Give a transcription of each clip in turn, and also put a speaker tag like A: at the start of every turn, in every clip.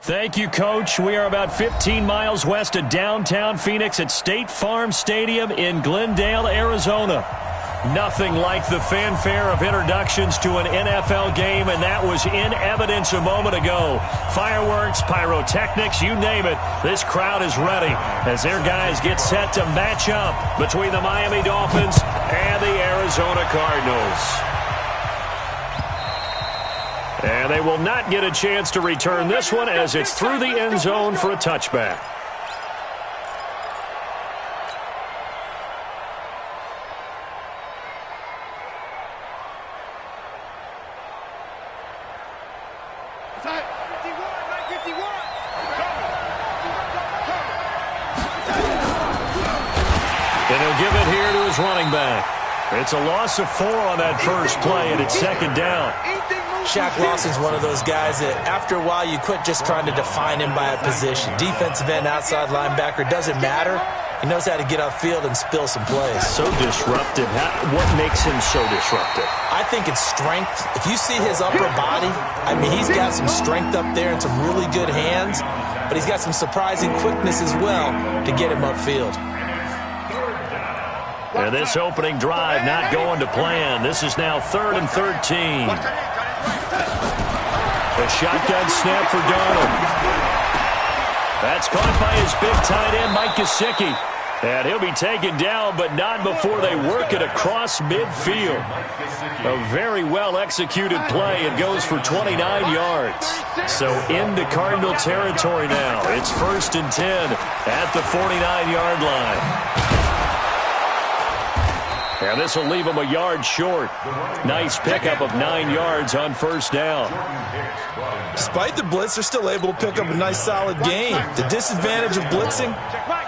A: Thank you, Coach. We are about 15 miles west of downtown Phoenix at State Farm Stadium in Glendale, Arizona. Nothing like the fanfare of introductions to an NFL game, and that was in evidence a moment ago. Fireworks, pyrotechnics, you name it. This crowd is ready as their guys get set to match up between the Miami Dolphins and the Arizona Cardinals. And they will not get a chance to return this one as it's through the end zone for a touchback. And he'll give it here to his running back. It's a loss of 4 on that first play, and it's second down.
B: Shaq Lawson's one of those guys that after a while you quit just trying to define him by a position. Defensive end, outside linebacker, doesn't matter. He knows how to get upfield and spill some plays.
A: So disruptive. What makes him so disruptive?
B: I think it's strength. If you see his upper body, I mean, he's got some strength up there and some really good hands, but he's got some surprising quickness as well to get him upfield.
A: And this opening drive not going to plan. This is now 3rd and 13. A shotgun snap for Darnold. That's caught by his big tight end, Mike Gesicki. And he'll be taken down, but not before they work it across midfield. A very well-executed play. It goes for 29 yards. So into Cardinal territory now. It's 1st and 10 at the 49-yard line. And this will leave him a yard short. Nice pickup of 9 yards on first down.
B: Despite the blitz, they're still able to pick up a nice solid gain. The disadvantage of blitzing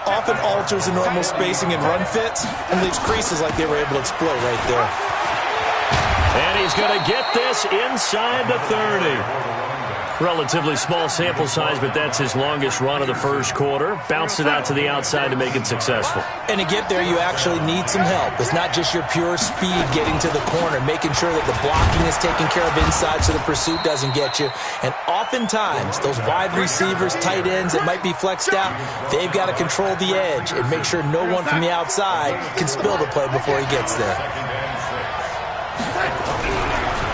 B: often alters the normal spacing and run fits and leaves creases like they were able to exploit right there.
A: And he's going to get this inside the 30. Relatively small sample size, but that's his longest run of the first quarter. Bounced it out to the outside to make it successful.
B: And to get there, you actually need some help. It's not just your pure speed getting to the corner, making sure that the blocking is taken care of inside so the pursuit doesn't get you. And oftentimes, those wide receivers, tight ends that might be flexed out, they've got to control the edge and make sure no one from the outside can spill the play before he gets there.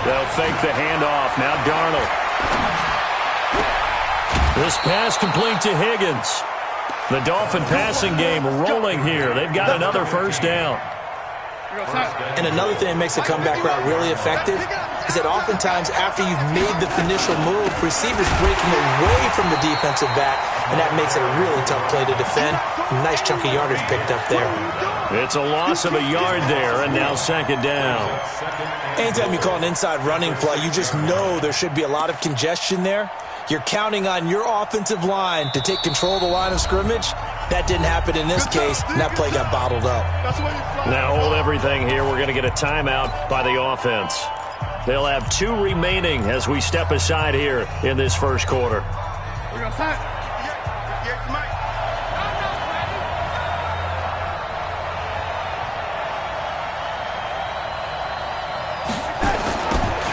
A: They'll fake the handoff. Now Darnold. This pass complete to Higgins. The Dolphin passing game rolling here. They've got another first down.
B: And another thing that makes the comeback route really effective is that oftentimes after you've made the initial move, receivers breaking away from the defensive back, and that makes it a really tough play to defend. A nice chunk of yardage picked up there.
A: It's a loss of a yard there, and now second down.
B: Anytime you call an inside running play, you just know there should be a lot of congestion there. You're counting on your offensive line to take control of the line of scrimmage. That didn't happen in this case, and that play got bottled up.
A: Now hold everything here. We're going to get a timeout by the offense. They'll have 2 remaining as we step aside here in this first quarter.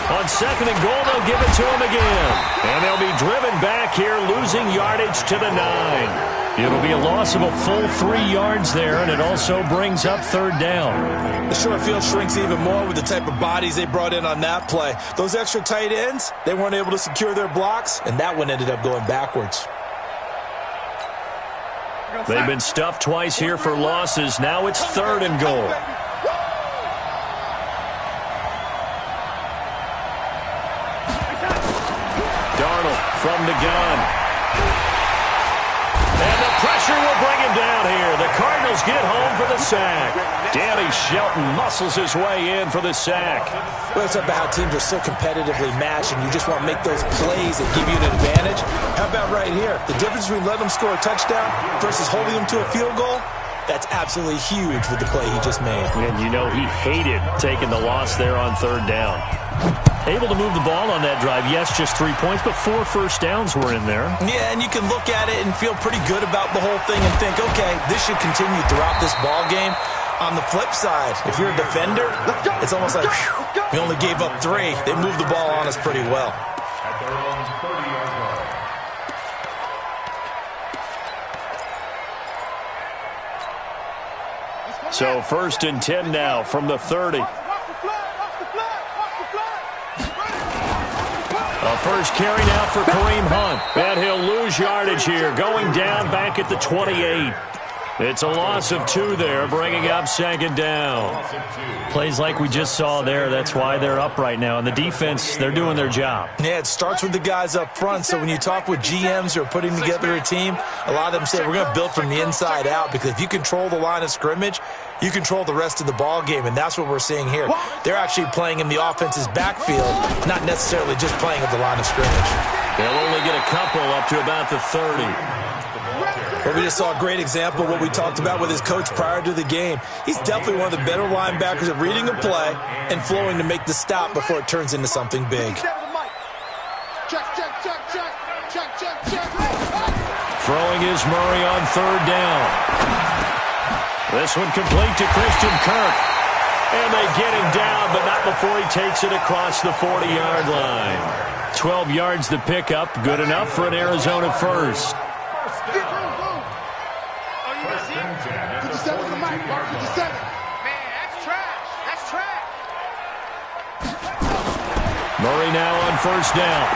A: On second and goal, they'll give it to him again. And they'll be driven back here, losing yardage to the 9. It'll be a loss of a full 3 yards there, and it also brings up third down.
B: The short field shrinks even more with the type of bodies they brought in on that play. Those extra tight ends, they weren't able to secure their blocks, and that one ended up going backwards.
A: They've been stuffed twice here for losses. Now it's 3rd and goal. From the gun. And the pressure will bring him down here. The Cardinals get home for the sack. Danny Shelton muscles his way in for the sack.
B: Well, it's about how teams are so competitively matched, and you just want to make those plays that give you an advantage. How about right here? The difference between letting them score a touchdown versus holding them to a field goal, that's absolutely huge with the play he just made.
A: And you know he hated taking the loss there on 3rd down. Able to move the ball on that drive. Yes, just 3 points, but 4 first downs were in there.
B: Yeah, and you can look at it and feel pretty good about the whole thing and think, okay, this should continue throughout this ball game. On the flip side, if you're a defender, it's almost like, whew, we only gave up 3. They moved the ball on us pretty well.
A: So 1st and 10 now from the 30. A first carry now for Kareem Hunt. And he'll lose yardage here, going down back at the 28. It's a loss of 2 there, bringing up 2nd down. Plays like we just saw there, that's why they're up right now. And the defense, they're doing their job.
B: Yeah, it starts with the guys up front. So when you talk with GMs who are putting together a team, a lot of them say we're going to build from the inside out, because if you control the line of scrimmage, you control the rest of the ball game, and that's what we're seeing here. They're actually playing in the offense's backfield, not necessarily just playing at the line of scrimmage.
A: They'll only get a couple up to about the 30.
B: Well, we just saw a great example of what we talked about with his coach prior to the game. He's definitely one of the better linebackers at reading a play and flowing to make the stop before it turns into something big.
A: Throwing is Murray on 3rd down. This one complete to Christian Kirk. And they get him down, but not before he takes it across the 40-yard line. 12 yards to pick up, good enough for an Arizona first. Murray now on 1st down.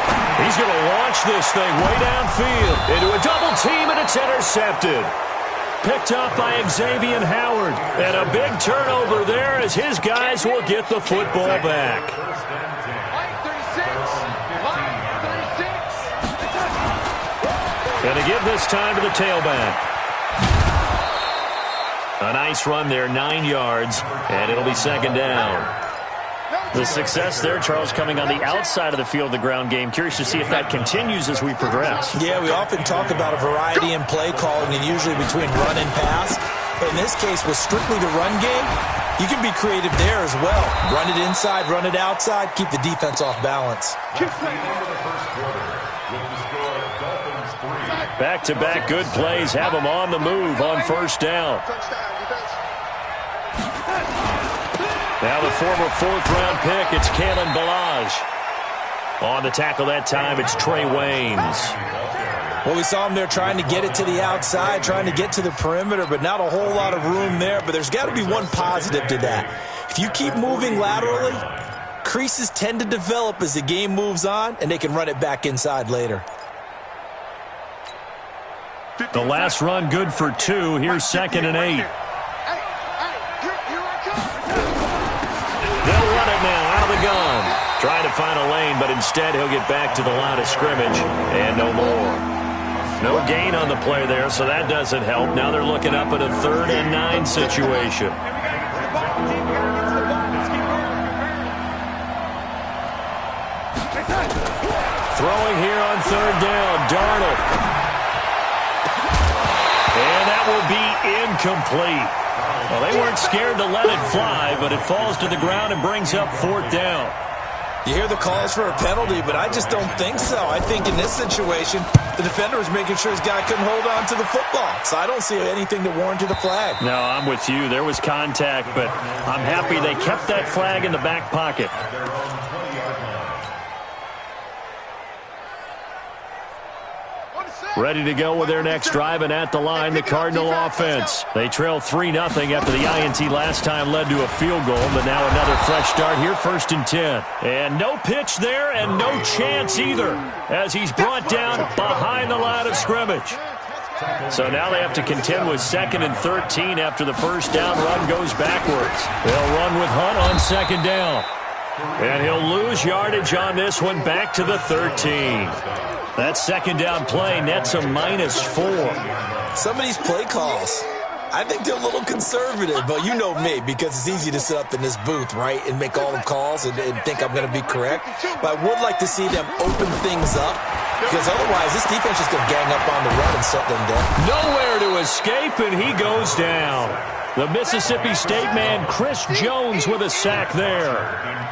A: He's going to launch this thing way downfield into a double team, and it's intercepted. Picked up by Xavier Howard. And a big turnover there as his guys will get the football back. Going to give this time to the tailback. A nice run there, 9 yards, and it'll be 2nd down. The success there, Charles, coming on the outside of the field, the ground game. Curious to see if that continues as we progress.
B: Yeah, we often talk about a variety in play calling, and usually between run and pass. But in this case, with strictly the run game, you can be creative there as well. Run it inside, run it outside, keep the defense off balance.
A: Back-to-back good plays have them on the move on 1st down. Now the former 4th-round pick, it's Kalen Ballage. On the tackle that time, it's Trey Waynes.
B: Well, we saw him there trying to get it to the outside, trying to get to the perimeter, but not a whole lot of room there. But there's got to be one positive to that. If you keep moving laterally, creases tend to develop as the game moves on, and they can run it back inside later.
A: The last run good for 2. Here's 2nd and 8. They'll run it now out of the gun. Trying to find a lane, but instead he'll get back to the line of scrimmage and no more. No gain on the play there, so that doesn't help. Now they're looking up at a 3rd and 9 situation. Throwing here on 3rd down, Darnold. And that will be incomplete. Well, they weren't scared to let it fly, but it falls to the ground and brings up 4th down.
B: You hear the calls for a penalty, but I just don't think so. I think in this situation, the defender was making sure his guy couldn't hold on to the football. So I don't see anything to warrant a flag.
A: No, I'm with you. There was contact, but I'm happy they kept that flag in the back pocket. Ready to go with their next drive, and at the line, the Cardinal offense. They trail 3-0 after the INT last time led to a field goal, but now another fresh start here, 1st and 10. And no pitch there, and no chance either, as he's brought down behind the line of scrimmage. So now they have to contend with 2nd and 13 after the 1st down run goes backwards. They'll run with Hunt on 2nd down. And he'll lose yardage on this one back to the 13. That 2nd down play nets a -4.
B: Some of these play calls, I think they're a little conservative, but you know me, because it's easy to sit up in this booth, right, and make all the calls and think I'm going to be correct. But I would like to see them open things up, because otherwise this defense is going to gang up on the run and shut them down.
A: Nowhere to escape, and he goes down. The Mississippi State man, Chris Jones, with a sack there.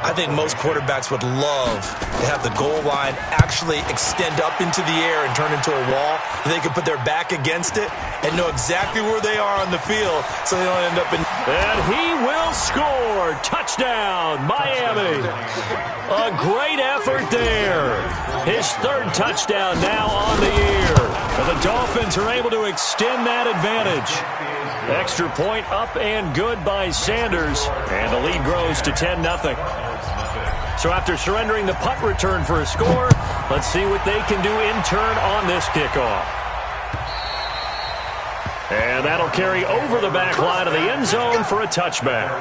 B: I think most quarterbacks would love to have the goal line actually extend up into the air and turn into a wall. They can put their back against it and know exactly where they are on the field so they don't end up in...
A: And he will score. Touchdown, Miami. A great effort there. His third touchdown now on the year. And the Dolphins are able to extend that advantage. Extra point up and good by Sanders. And the lead grows to 10-0. So after surrendering the punt return for a score, let's see what they can do in turn on this kickoff. And that'll carry over the back line of the end zone for a touchback.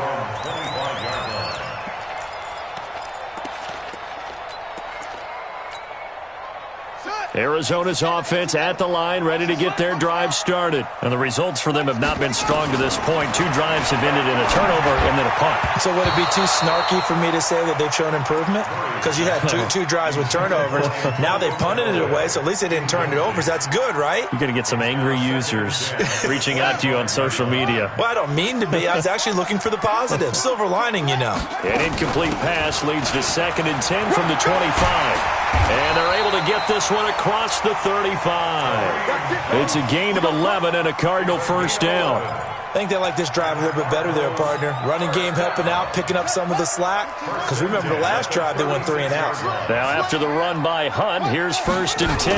A: Arizona's offense at the line, ready to get their drive started. And the results for them have not been strong to this point. 2 drives have ended in a turnover and then a punt.
B: So would it be too snarky for me to say that they've shown improvement? Because you had two drives with turnovers. Now they punted it away, so at least they didn't turn it over. So that's good, right?
A: You're going to get some angry users reaching out to you on social media.
B: Well, I don't mean to be. I was actually looking for the positive. Silver lining, you know.
A: An incomplete pass leads to 2nd and 10 from the 25. And they're able to get this one across the 35. It's a gain of 11 and a Cardinal first down.
B: I think they like this drive a little bit better there, partner. Running game helping out, picking up some of the slack. Because remember the last drive, they went 3 and out.
A: Now after the run by Hunt, here's 1st and 10.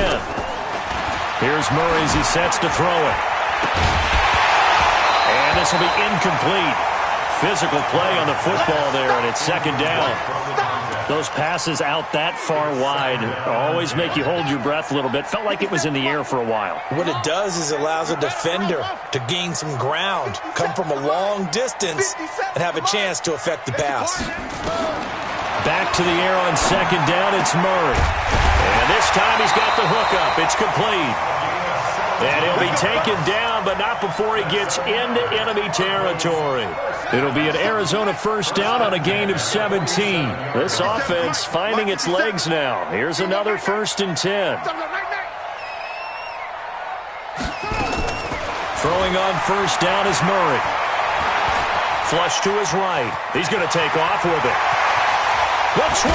A: Here's Murray as he sets to throw it. And this will be incomplete. Physical play on the football there, and it's 2nd down. Those passes out that far wide always make you hold your breath a little bit. Felt like it was in the air for a while.
B: What it does is it allows a defender to gain some ground, come from a long distance, and have a chance to affect the pass.
A: Back to the air on 2nd down, it's Murray. And this time he's got the hook up. It's complete. And he'll be taken down, but not before he gets into enemy territory. It'll be an Arizona first down on a gain of 17. This offense finding its legs now. Here's another 1st and 10. Throwing on 1st down is Murray. Flush to his right. He's going to take off with it. The 20.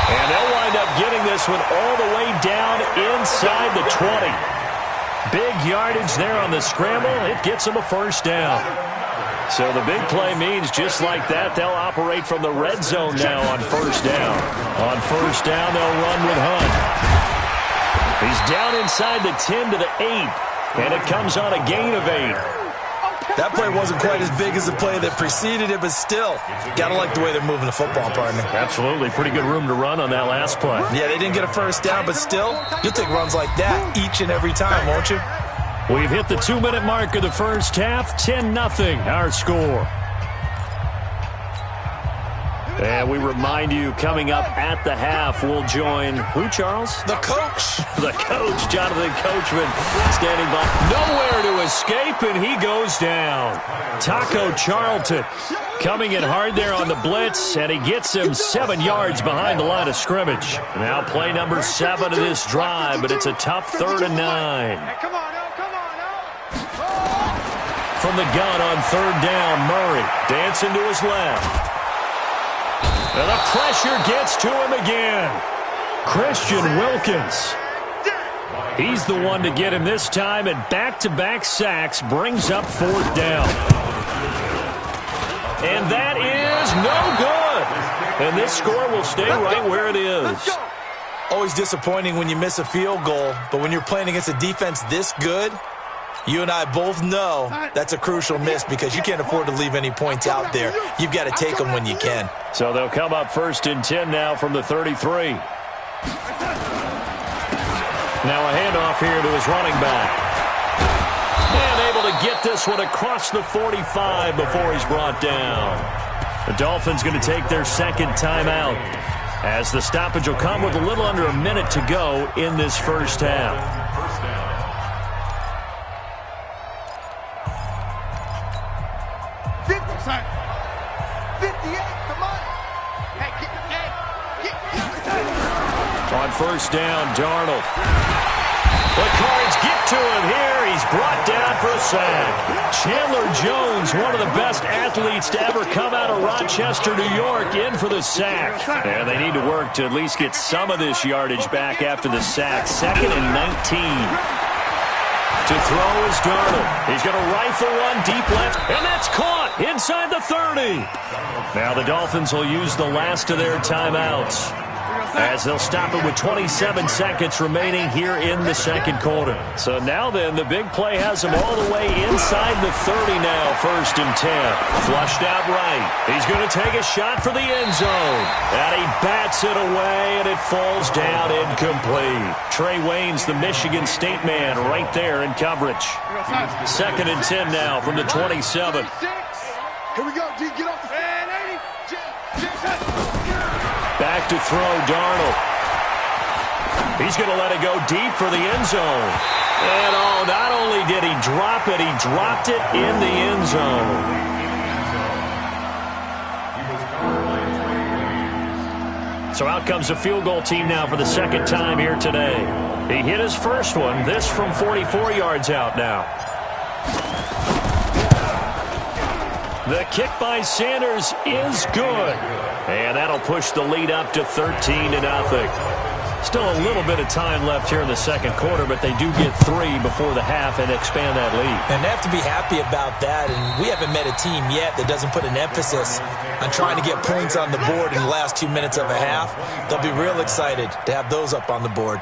A: And they'll wind up getting this one all the way down inside the 20. Big yardage there on the scramble. It gets them a first down. So the big play means just like that, they'll operate from the red zone now on 1st down. On 1st down, they'll run with Hunt. He's down inside the 10 to the 8, and it comes on a gain of 8.
B: That play wasn't quite as big as the play that preceded it, but still, got to like the way they're moving the football, partner.
A: Absolutely. Pretty good room to run on that last play.
B: Yeah, they didn't get a first down, but still, you'll take runs like that each and every time, won't you?
A: We've hit the 2-minute mark of the first half. 10-0 our score. And we remind you, coming up at the half, we'll join who, Charles?
B: The coach.
A: The coach, Jonathan Coachman, standing by. Nowhere to escape, and he goes down. Taco Charlton coming in hard there on the blitz, and he gets him 7 yards behind the line of scrimmage. Now play number 7 of this drive, but it's a tough 3rd and 9. From the gun on 3rd down, Murray dancing to his left. And the pressure gets to him again. Christian Wilkins. He's the one to get him this time, and back-to-back sacks brings up 4th down. And that is no good. And this score will stay right where it is.
B: Always disappointing when you miss a field goal, but when you're playing against a defense this good, you and I both know that's a crucial miss because you can't afford to leave any points out there. You've got to take them when you can.
A: So they'll come up 1st and 10 now from the 33. Now a handoff here to his running back. And able to get this one across the 45 before he's brought down. The Dolphins going to take their 2nd timeout as the stoppage will come with a little under a minute to go in this first half. On 1st down, Darnold. The Cards get to him here. He's brought down for a sack. Chandler Jones, one of the best athletes to ever come out of Rochester, New York, in for the sack. And they need to work to at least get some of this yardage back after the sack. 2nd and 19. To throw is Darnold. He's going to rifle one deep left, and that's caught inside the 30. Now the Dolphins will use the last of their timeouts. as they'll stop it with 27 seconds remaining here in the second quarter. So now then, the big play has him all the way inside the 30 now, 1st and 10. Flushed out right. He's going to take a shot for the end zone. And he bats it away, and it falls down incomplete. Trey Wayne's the Michigan State man right there in coverage. 2nd and 10 now from the 27.
C: Here we go, D. Get off the fan, 80.
A: Back to throw, Darnold. He's going to let it go deep for the end zone. And not only did he drop it, he dropped it in the end zone. So out comes a field goal team now for the second time here today. He hit his first one, this from 44 yards out now. The kick by Sanders is good. And that'll push the lead up to 13-0. Still a little bit of time left here in the second quarter, but they do get 3 before the half and expand that lead.
B: And they have to be happy about that, and we haven't met a team yet that doesn't put an emphasis on trying to get points on the board in the last 2 minutes of a half. They'll be real excited to have those up on the board.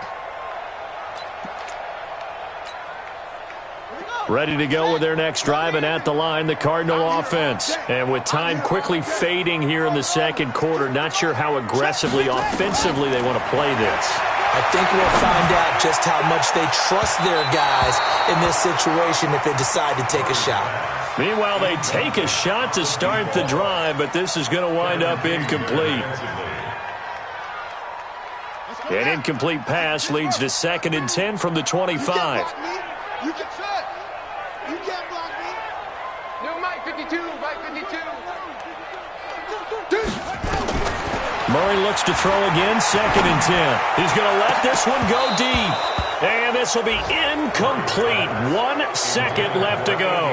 A: Ready to go with their next drive, and at the line, the Cardinal offense. And with time quickly fading here in the second quarter, not sure how aggressively, offensively they want to play this.
B: I think we'll find out just how much they trust their guys in this situation if they decide to take a shot.
A: Meanwhile, they take a shot to start the drive, but this is going to wind up incomplete. An incomplete pass leads to 2nd and 10 from the 25.
C: You can set. You can't block me. No, Mike 52, Mike 52.
A: Murray looks to throw again, 2nd and 10. He's going to let this one go deep. And this will be incomplete. 1 second left to go.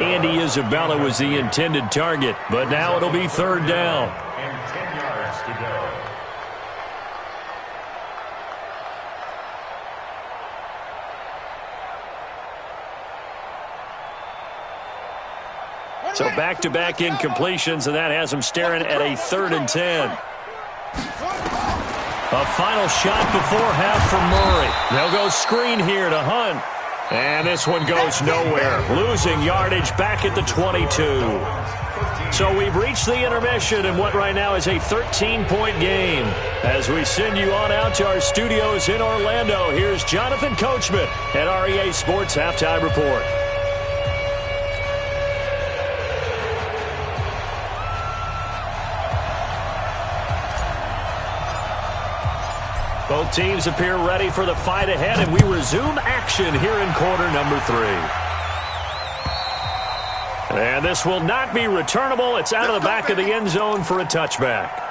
A: Andy Isabella was the intended target, but now it'll be 3rd down.
D: And 10 yards to go.
A: So back-to-back incompletions, and that has them staring at a 3rd and 10. A final shot before half from Murray. They'll go screen here to Hunt. And this one goes nowhere. Losing yardage back at the 22. So we've reached the intermission in what right now is a 13-point game. As we send you on out to our studios in Orlando, here's Jonathan Coachman at REA Sports Halftime Report. Both teams appear ready for the fight ahead, and we resume action here in quarter number 3. And this will not be returnable. It's out of the back of the end zone for a touchback.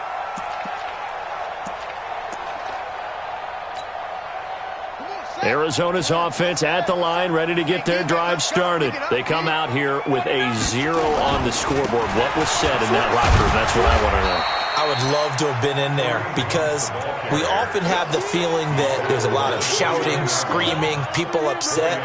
A: Arizona's offense at the line, ready to get their drive started. They come out here with a 0 on the scoreboard. What was said in that locker room? That's what I want to know.
B: I would love to have been in there because we often have the feeling that there's a lot of shouting, screaming, people upset.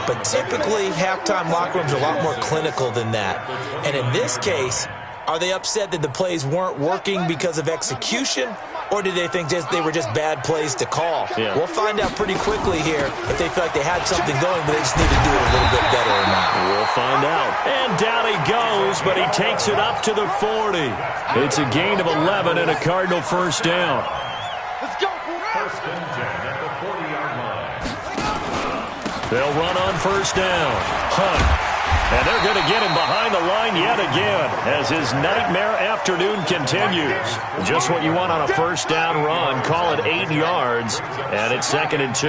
B: But typically, halftime locker rooms are a lot more clinical than that. And in this case, are they upset that the plays weren't working because of execution? Or did they think they were just bad plays to call?
A: Yeah.
B: We'll find out pretty quickly here if they feel like they had something going, but they just need to do it a little bit better or not.
A: We'll find out. And down he goes, but he takes it up to the 40. It's a gain of 11 and a Cardinal first down.
C: Let's go,
D: First and 10 at the 40-yard line.
A: They'll run on first down. Hunt. And they're going to get him behind the line yet again as his nightmare afternoon continues. Just what you want on a first down run. Call it 8 yards, and it's 2nd and 2.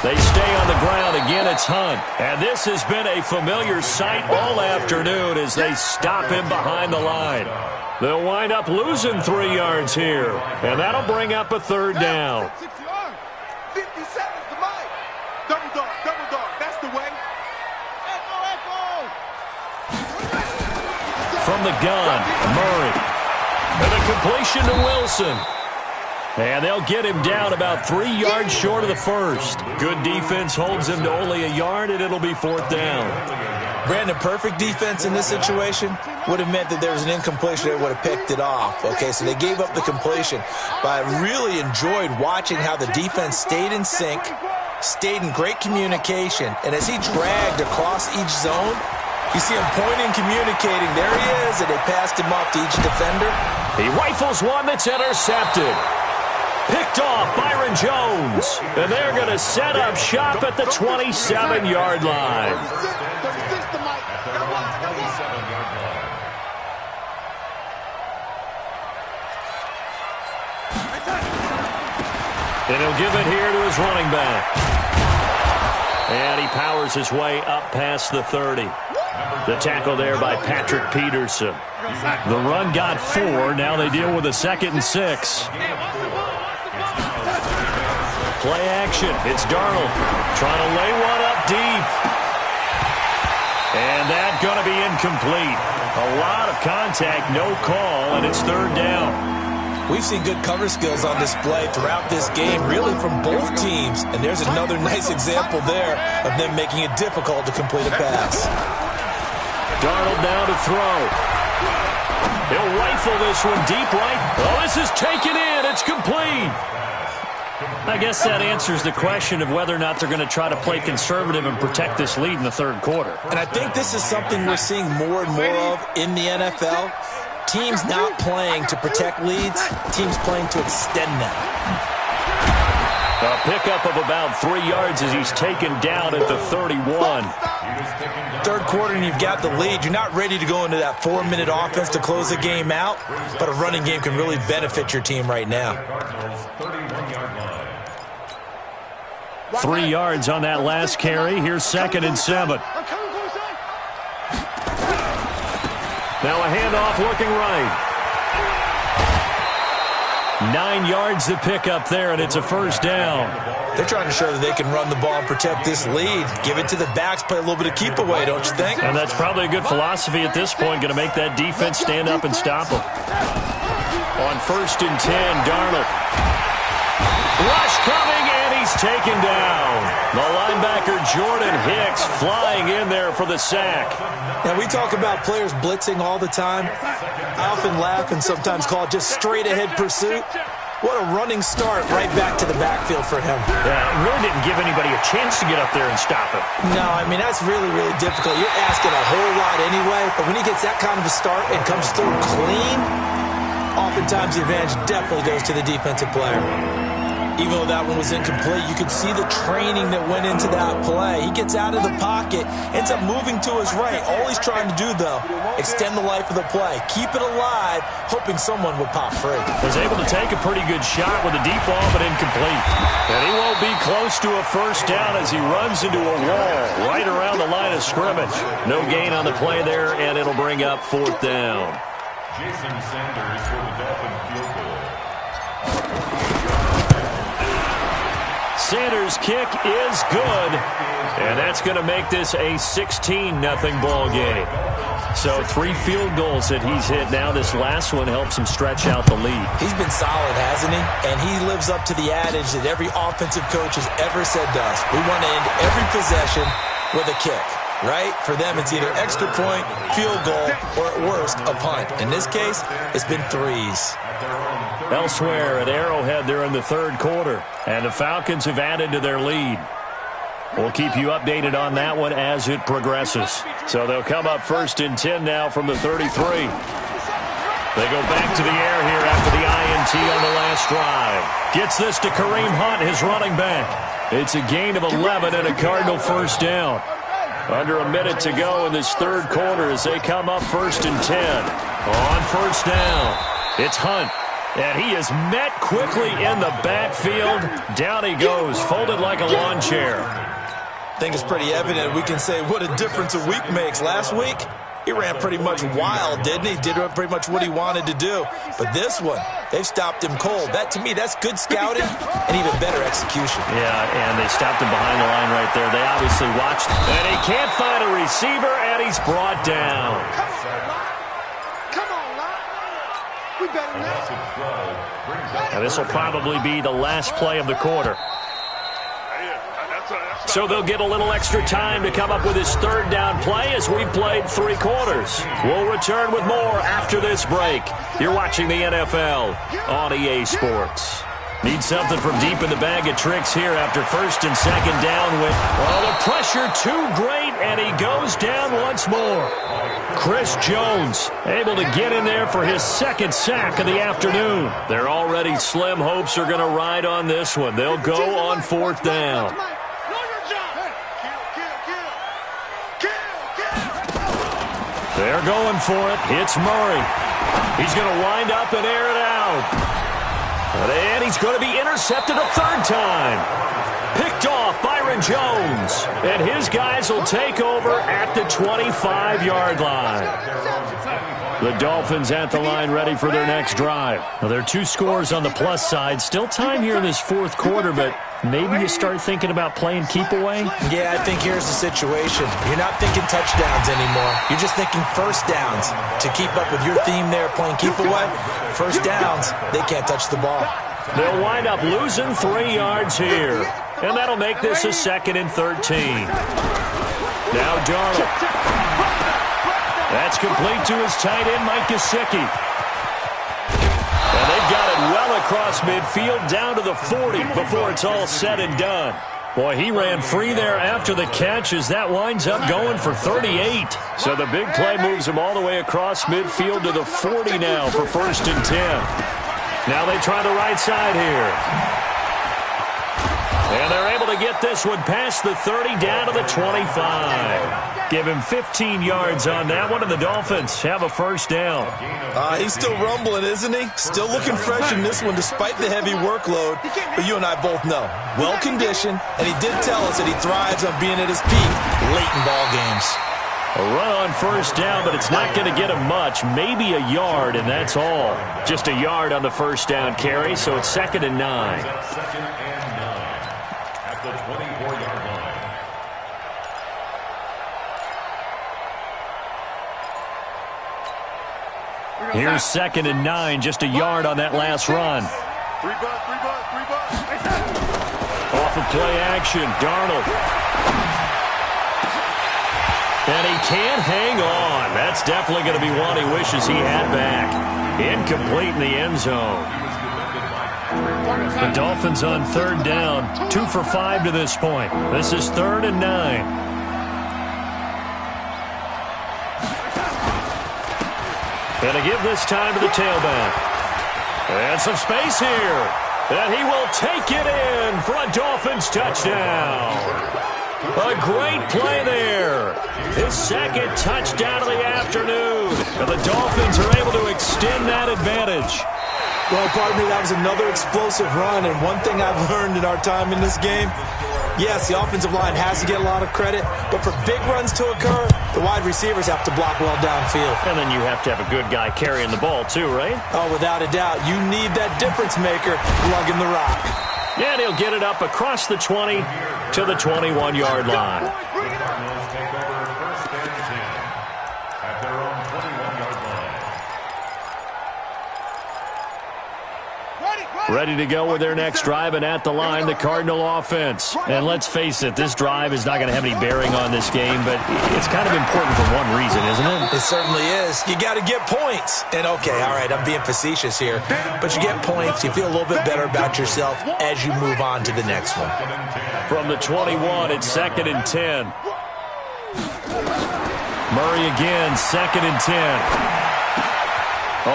A: They stay on the ground. Again, it's Hunt. And this has been a familiar sight all afternoon as they stop him behind the line. They'll wind up losing 3 yards here, and that'll bring up a 3rd down.
C: 50 seconds to Mike. Double dog, that's the way. Echo.
A: From the gun, Murray. And a completion to Wilson. And they'll get him down about 3 yards short of the first. Good defense holds him to only a yard, and it'll be 4th down.
B: Brandon, perfect defense in this situation would have meant that there was an incompletion. They would have picked it off. Okay, so they gave up the completion. But I really enjoyed watching how the defense stayed in sync, stayed in great communication, and as he dragged across each zone, you see him pointing, communicating. There he is, and they passed him off to each defender.
A: He rifles one that's intercepted. Picked off Byron Jones. And they're going to set up shop at the 27-yard line. And he'll give it here to his running back. And he powers his way up past the 30. The tackle there by Patrick Peterson. The run got 4. Now they deal with a 2nd and 6. Play action. It's Darnold trying to lay one up deep. And that's going to be incomplete. A lot of contact, no call, and it's 3rd down.
B: We've seen good cover skills on display throughout this game, really from both teams. And there's another nice example there of them making it difficult to complete a pass.
A: Darnold now to throw. He'll rifle this one deep right. Oh, this is taken in. It's complete. I guess that answers the question of whether or not they're going to try to play conservative and protect this lead in the 3rd quarter.
B: And I think this is something we're seeing more and more of in the NFL. Teams not playing to protect leads, teams playing to extend them.
A: A pickup of about 3 yards as he's taken down at the 31.
B: 3rd quarter and you've got the lead. You're not ready to go into that 4-minute offense to close the game out, but a running game can really benefit your team right now.
A: 3 yards on that last carry. Here's 2nd and 7. Now a handoff looking right. 9 yards to pick up there, and it's a 1st down.
B: They're trying to show that they can run the ball and protect this lead. Give it to the backs, play a little bit of keep away, don't you think?
A: And that's probably a good philosophy at this point, going to make that defense stand up and stop them. On 1st and 10, Darnold. Rush coming, and he's taken down. The linebacker Jordan Hicks flying in there for the sack.
B: Now, we talk about players blitzing all the time. I often laugh and sometimes call it just straight-ahead pursuit. What a running start right back to the backfield for him.
A: Yeah, it really didn't give anybody a chance to get up there and stop him.
B: No, I mean, that's really, really difficult. You're asking a whole lot anyway, but when he gets that kind of a start and comes through clean, oftentimes the advantage definitely goes to the defensive player. Even though that one was incomplete, you could see the training that went into that play. He gets out of the pocket, ends up moving to his right. All he's trying to do, though, extend the life of the play. Keep it alive, hoping someone would pop free.
A: Was able to take a pretty good shot with a deep ball, but incomplete. And he won't be close to a 1st down as he runs into a wall right around the line of scrimmage. No gain on the play there, and it'll bring up 4th down.
D: Jason Sanders for the Dolphin field goal.
A: Sanders' kick is good, and that's going to make this a 16-0 ball game. So 3 field goals that he's hit now. This last one helps him stretch out the lead.
B: He's been solid, hasn't he? And he lives up to the adage that every offensive coach has ever said to us. We want to end every possession with a kick, right? For them, it's either extra point, field goal, or at worst, a punt. In this case, it's been 3s.
A: Elsewhere at Arrowhead, they're in the 3rd quarter, and the Falcons have added to their lead. We'll keep you updated on that one as it progresses. So they'll come up 1st and 10 now from the 33. They go back to the air here after the INT on the last drive. Gets this to Kareem Hunt, his running back. It's a gain of 11 and a Cardinal 1st down. Under a minute to go in this 3rd quarter as they come up 1st and 10. On 1st down, it's Hunt. And he is met quickly in the backfield. Down he goes, folded like a lawn chair.
B: I think it's pretty evident. We can say what a difference a week makes. Last week, he ran pretty much wild, didn't he? Did pretty much what he wanted to do. But this one, they've stopped him cold. That, to me, that's good scouting and even better execution.
A: Yeah, and they stopped him behind the line right there. They obviously watched. And he can't find a receiver, and he's brought down. And this will probably be the last play of the quarter. So they'll get a little extra time to come up with his third down play as we've played 3 quarters. We'll return with more after this break. You're watching the NFL on EA Sports. Need something from deep in the bag of tricks here after first and second down with, well, the pressure too great, and he goes down once more. Chris Jones able to get in there for his second sack of the afternoon. Their already slim hopes are going to ride on this one. They'll go on 4th down. They're going for it. It's Murray. He's going to wind up and air it out. And he's going to be intercepted a 3rd time. Picked off Byron Jones. And his guys will take over at the 25-yard line. The Dolphins at the line ready for their next drive. Now, there are 2 scores on the plus side. Still time here in this 4th quarter, but maybe you start thinking about playing keep away?
B: Yeah, I think here's the situation. You're not thinking touchdowns anymore. You're just thinking first downs. To keep up with your theme there, playing keep away, first downs, they can't touch the ball.
A: They'll wind up losing 3 yards here. And that'll make this a 2nd and 13. Now Darnold. That's complete to his tight end, Mike Gesicki. And they've got it well across midfield down to the 40 before it's all said and done. Boy, he ran free there after the catch as that winds up going for 38. So the big play moves him all the way across midfield to the 40 now for 1st and 10. Now they try the right side here. And they're able to get this one past the 30 down to the 25. Give him 15 yards on that one, and the Dolphins have a 1st down.
E: He's still rumbling, isn't he? Still looking fresh in this one despite the heavy workload. But you and I both know, well-conditioned, and he did tell us that he thrives on being at his peak late in ball games.
A: A run on 1st down, but it's not going to get him much. Maybe a yard, and that's all. Just a yard on the 1st down carry, so it's 2nd and 9.
D: At the 24-yard line.
A: Here's 2nd and 9, just a yard on that last run.
C: 3 bucks.
A: Off of play action, Darnold. And he can't hang on. That's definitely going to be one he wishes he had back. Incomplete in the end zone. The Dolphins on 3rd down, 2 for 5 to this point. This is 3rd and 9. And to give this time to the tailback. And some space here. And he will take it in for a Dolphins touchdown. A great play there. His 2nd touchdown of the afternoon. And the Dolphins are able to extend that advantage.
E: Well, partner, that was another explosive run, and one thing I've learned in our time in this game, yes, the offensive line has to get a lot of credit, but for big runs to occur, the wide receivers have to block well downfield.
A: And then you have to have a good guy carrying the ball too, right?
E: Oh, without a doubt. You need that difference maker lugging the rock.
A: And he'll get it up across the 20 to the 21-yard line.
D: Cardinals take over 1st and 10 at their own 21-yard line.
A: Ready to go with their next drive, and at the line, the Cardinal offense. And let's face it, this drive is not going to have any bearing on this game, but it's kind of important for one reason, isn't it?
B: It certainly is. You got to get points. And okay, all right, I'm being facetious here, but you get points, you feel a little bit better about yourself as you move on to the next one.
A: From the 21, it's 2nd and 10. Murray again, 2nd and 10.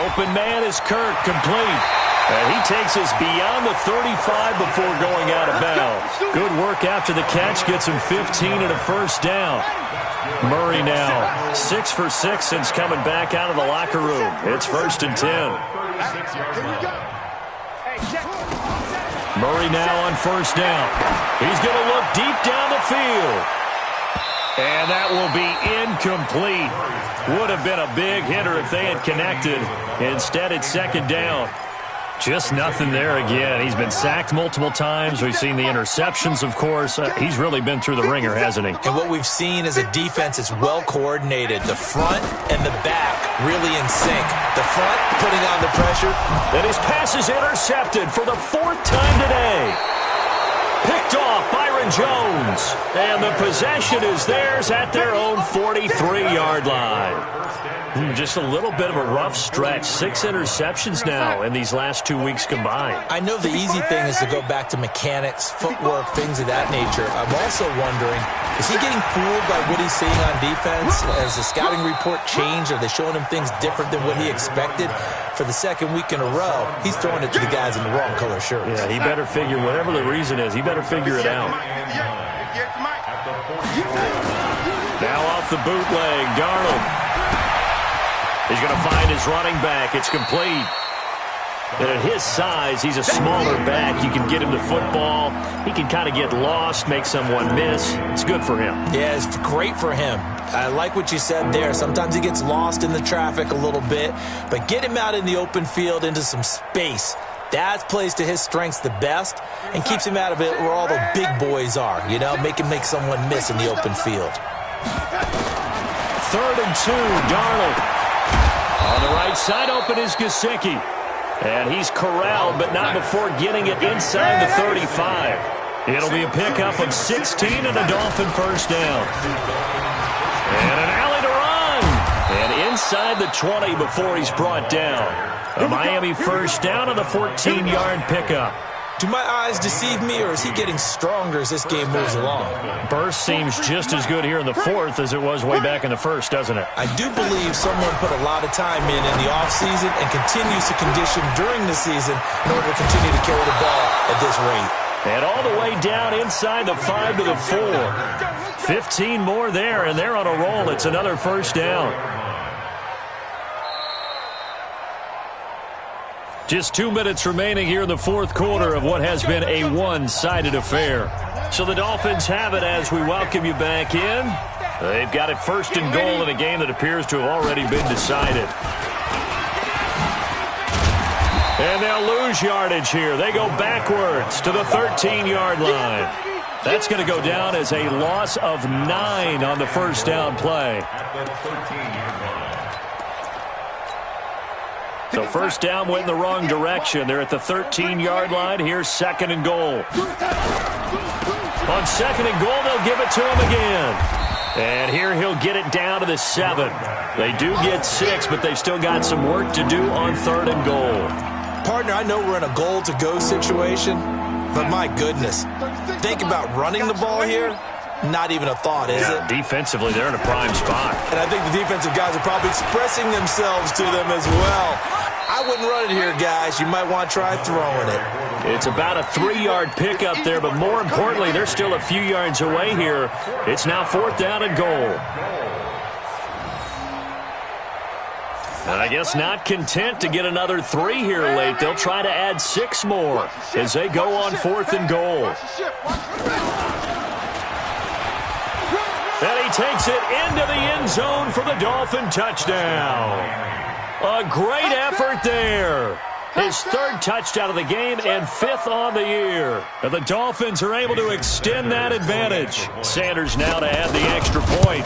A: Open man is Kirk, complete. And he takes us beyond the 35 before going out of bounds. Good work after the catch, gets him 15 and a 1st down. Murray now 6 for 6 since coming back out of the locker room. It's 1st and 10. Murray now on 1st down. He's going to look deep down the field. And that will be incomplete. Would have been a big hitter if they had connected. Instead, it's 2nd down. Just nothing there again. He's been sacked multiple times. We've seen the interceptions, of course. He's really been through the ringer, hasn't he?
B: And what we've seen is a defense that's well coordinated. The front and the back really in sync. The front putting on the pressure.
A: And his pass is intercepted for the 4th time today. Picked off Byron Jones. And the possession is theirs at their own 43-yard line. Just a little bit of a rough stretch. 6 interceptions now in these last 2 weeks combined.
B: I know the easy thing is to go back to mechanics, footwork, things of that nature. I'm also wondering, is he getting fooled by what he's seeing on defense? Has the scouting report changed? Are they showing him things different than what he expected? For the second week in a row, he's throwing it to the guys in the wrong color shirts.
A: Yeah, he better figure, whatever the reason is, he better figure it out. Now off the bootleg, Darnold. He's going to find his running back. It's complete. And at his size, he's a smaller back. You can get him the football. He can kind of get lost, make someone miss. It's good for him.
B: Yeah, it's great for him. I like what you said there. Sometimes he gets lost in the traffic a little bit, but get him out in the open field into some space. That plays to his strengths the best and keeps him out of it where all the big boys are, you know, make someone miss in the open field.
A: 3rd and 2, Darnold. On the right side, open is Gesicki. And he's corralled, but not before getting it inside the 35. It'll be a pickup of 16 and a Dolphin first down. And an alley to run. And inside the 20 before he's brought down. A Miami first down on the 14-yard pickup.
B: Do my eyes deceive me, or is he getting stronger as this game moves along?
A: Burst seems just as good here in the 4th as it was way back in the 1st, doesn't it?
B: I do believe someone put a lot of time in the offseason and continues to condition during the season in order to continue to carry the ball at this rate.
A: And all the way down inside the 5 to the 4. 15 more there, and they're on a roll. It's another first down. Just 2 minutes remaining here in the 4th quarter of what has been a one-sided affair. So the Dolphins have it as we welcome you back in. They've got it 1st and goal in a game that appears to have already been decided. And they'll lose yardage here. They go backwards to the 13-yard line. That's going to go down as a loss of 9 on the first down play. So first down went in the wrong direction. They're at the 13-yard line. Here's 2nd and goal. On 2nd and goal, they'll give it to him again. And here he'll get it down to the 7. They do get 6, but they've still got some work to do on 3rd and goal.
B: Partner, I know we're in a goal-to-go situation, but my goodness, think about running the ball here. Not even a thought, is it?
A: Defensively, they're in a prime spot.
B: And I think the defensive guys are probably expressing themselves to them as well. I wouldn't run it here, guys. You might want to try throwing it.
A: It's about a 3-yard pickup there, but more importantly, they're still a few yards away here. It's now 4th down and goal. And I guess not content to get another 3 here late. They'll try to add 6 more as they go on 4th and goal. And he takes it into the end zone for the Dolphin touchdown. A great effort there. His 3rd touchdown of the game and 5th on the year. And the Dolphins are able to extend that advantage. Sanders now to add the extra point.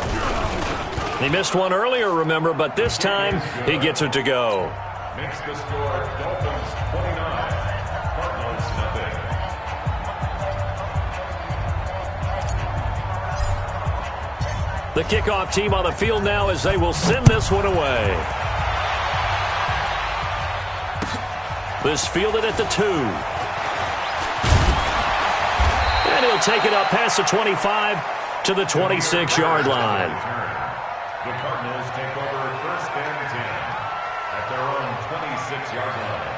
A: He missed one earlier, remember, but this time he gets it to go.
D: Makes the score Dolphins 29, Cardinals nothing.
A: The kickoff team on the field now as they will send this one away. This fielded at the 2. And he'll take it up past the 25 to the 26-yard line.
D: The Cardinals take over 1st and 10 at their own 26-yard line.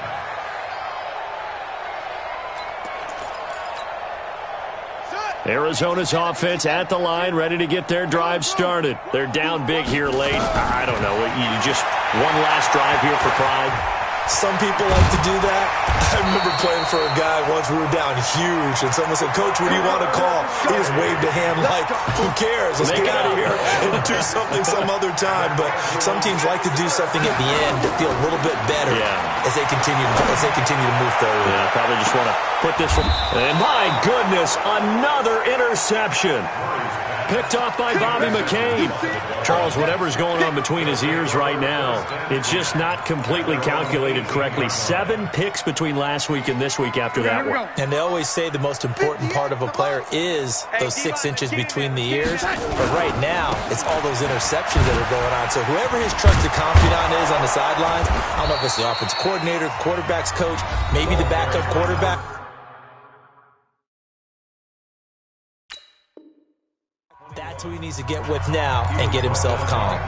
A: Arizona's offense at the line, ready to get their drive started. They're down big here late. I don't know. You just one last drive here for pride.
B: Some people like to do that. I remember playing for a guy once. We were down huge, and someone said, "Coach, what do you want to call?" He just waved a hand like, "Who cares? Let's get out of here and do something some other time." But some teams like to do something at the end to feel a little bit better as they continue to move forward.
A: Yeah, probably just want to put this one. And my goodness, another interception. picked off by Bobby McCain. Charles, whatever's going on between his ears right now, it's just not completely calculated correctly. 7 picks between last week and this week after that one.
B: And they always say the most important part of a player is those 6 inches between the ears. But right now, it's all those interceptions that are going on. So whoever his trusted confidant is on the sidelines, I don't know if it's the offense coordinator, quarterback's coach, maybe the backup quarterback. That's who he needs to get with now and get himself calm.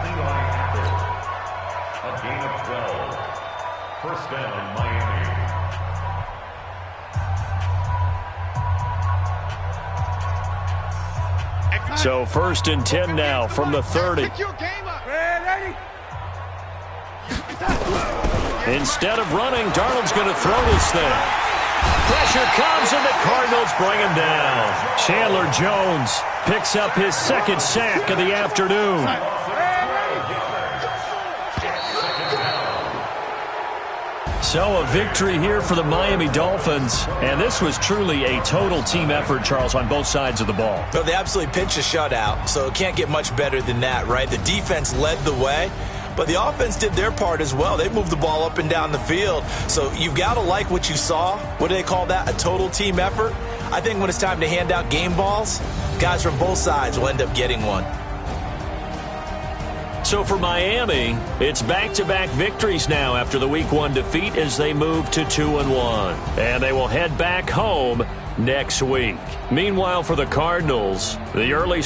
D: A gain of 12. First down, Miami.
A: So 1st and 10 now from the 30. Instead of running, Darnold's going to throw this thing. Pressure comes, and the Cardinals bring him down. Chandler Jones picks up his 2nd sack of the afternoon. So a victory here for the Miami Dolphins, and this was truly a total team effort, Charles, on both sides of the ball.
B: Well, they absolutely pitched a shutout, so it can't get much better than that, right? The defense led the way, but the offense did their part as well. They moved the ball up and down the field, so you've got to like what you saw. What do they call that? A total team effort? I think when it's time to hand out game balls, guys from both sides will end up getting one.
A: So for Miami, it's back-to-back victories now after the Week 1 defeat as they move to 2-1. And they will head back home next week. Meanwhile, for the Cardinals, the early